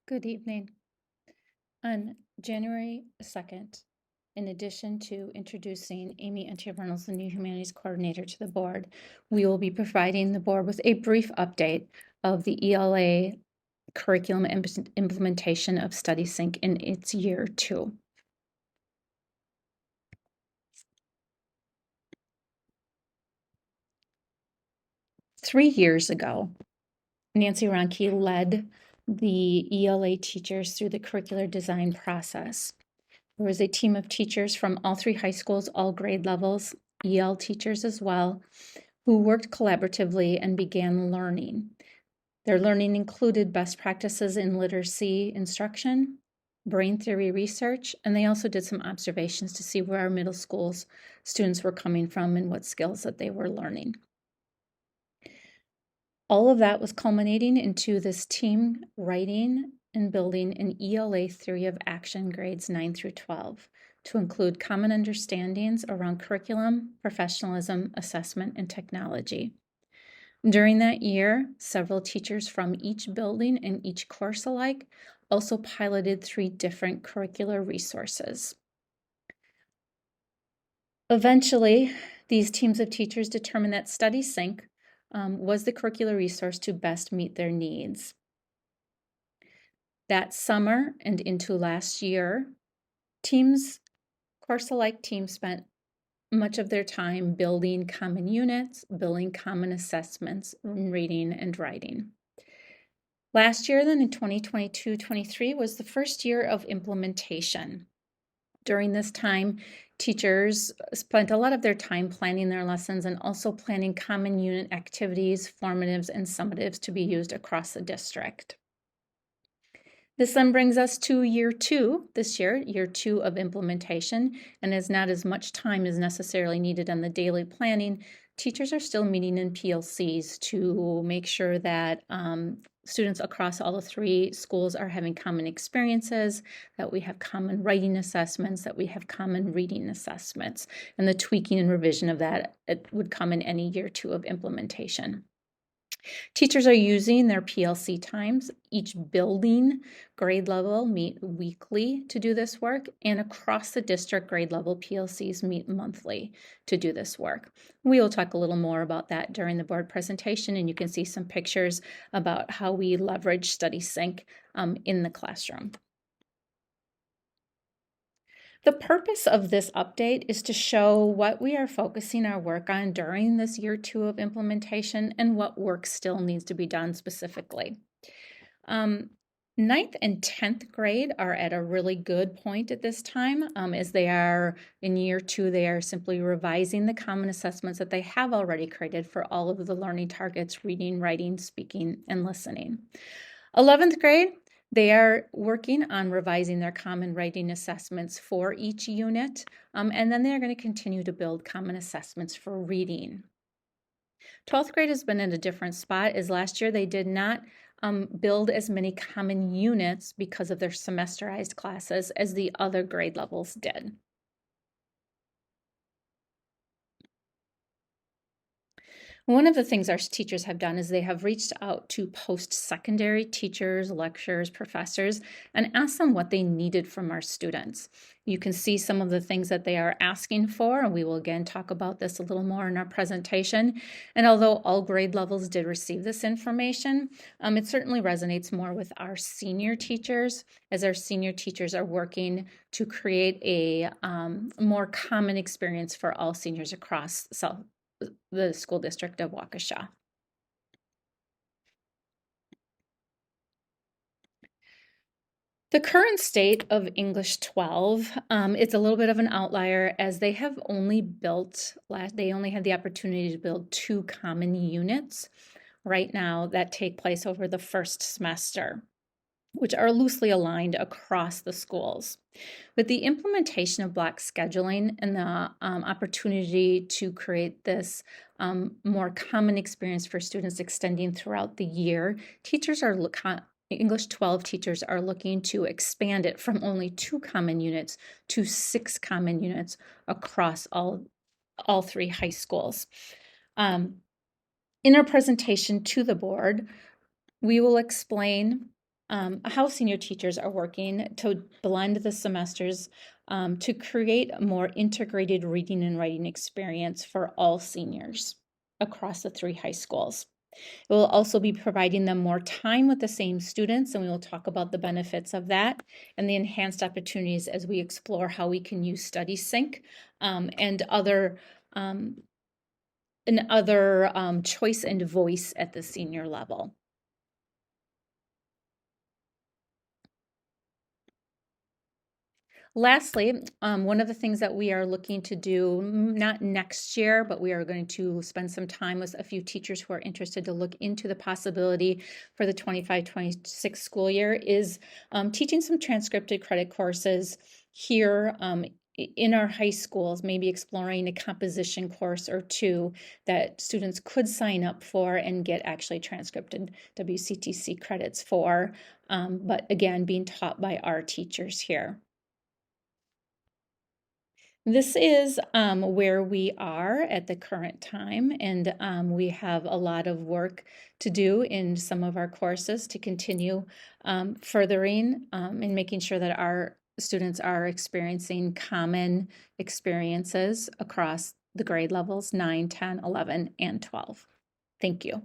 Good evening. On January 2nd, in addition to introducing Amy Entier-Reynolds, the new Humanities Coordinator, to the board, we will be providing the board with a brief update of the ELA curriculum implementation of StudySync in its year 2. Three years ago, Nancy Ronke led the ELA teachers through the curricular design process. There was a team of teachers from all 3 high schools, all grade levels, EL teachers as well, who worked collaboratively and began learning. Their learning included best practices in literacy instruction, brain theory research, and they also did some observations to see where our middle schools students were coming from and what skills that they were learning. All of that was culminating into this team writing and building an ELA theory of action grades 9 through 12 to include common understandings around curriculum, professionalism, assessment, and technology. During that year, several teachers from each building and each course alike also piloted 3 different curricular resources. Eventually, these teams of teachers determined that StudySync was the curricular resource to best meet their needs. That summer and into last year, course-alike teams spent much of their time building common units, building common assessments in reading and writing. Last year, then in 2022-23, was the first year of implementation. During this time, teachers spent a lot of their time planning their lessons and also planning common unit activities, formatives, and summatives to be used across the district. This then brings us to year 2 this year 2 of implementation, and as not as much time is necessarily needed on the daily planning, teachers are still meeting in PLCs to make sure that students across all the 3 schools are having common experiences, that we have common writing assessments, that we have common reading assessments, and the tweaking and revision of that it would come in any year 2 of implementation. Teachers are using their PLC times. Each building grade level meet weekly to do this work, and across the district grade level PLCs meet monthly to do this work. We will talk a little more about that during the board presentation, and you can see some pictures about how we leverage StudySync in the classroom. The purpose of this update is to show what we are focusing our work on during this year 2 of implementation and what work still needs to be done specifically. 9th and 10th grade are at a really good point at this time. As they are in year 2, they are simply revising the common assessments that they have already created for all of the learning targets, reading, writing, speaking, and listening. 11th grade, they are working on revising their common writing assessments for each unit, and then they're going to continue to build common assessments for reading. 12th grade has been in a different spot, as last year they did not build as many common units because of their semesterized classes as the other grade levels did. One of the things our teachers have done is they have reached out to post-secondary teachers, lecturers, professors, and asked them what they needed from our students. You can see some of the things that they are asking for, and we will again talk about this a little more in our presentation. And although all grade levels did receive this information, it certainly resonates more with our senior teachers, as our senior teachers are working to create a more common experience for all seniors across the school district of Waukesha. The current state of English 12, it's a little bit of an outlier as they have only they only had the opportunity to build 2 common units right now that take place over the first semester, which are loosely aligned across the schools. With the implementation of block scheduling and the opportunity to create this more common experience for students extending throughout the year, English 12 teachers are looking to expand it from only 2 common units to 6 common units across all 3 high schools. In our presentation to the board, we will explain how senior teachers are working to blend the semesters to create a more integrated reading and writing experience for all seniors across the 3 high schools. It will also be providing them more time with the same students, and we will talk about the benefits of that and the enhanced opportunities as we explore how we can use Study Sync and other choice and voice at the senior level. Lastly, one of the things that we are looking to do, not next year, but we are going to spend some time with a few teachers who are interested to look into the possibility for the 25-26 school year, is teaching some transcripted credit courses here in our high schools, maybe exploring a composition course or two that students could sign up for and get actually transcripted WCTC credits for, but again, being taught by our teachers here. This is where we are at the current time, and we have a lot of work to do in some of our courses to continue furthering and making sure that our students are experiencing common experiences across the grade levels 9, 10, 11, and 12. Thank you.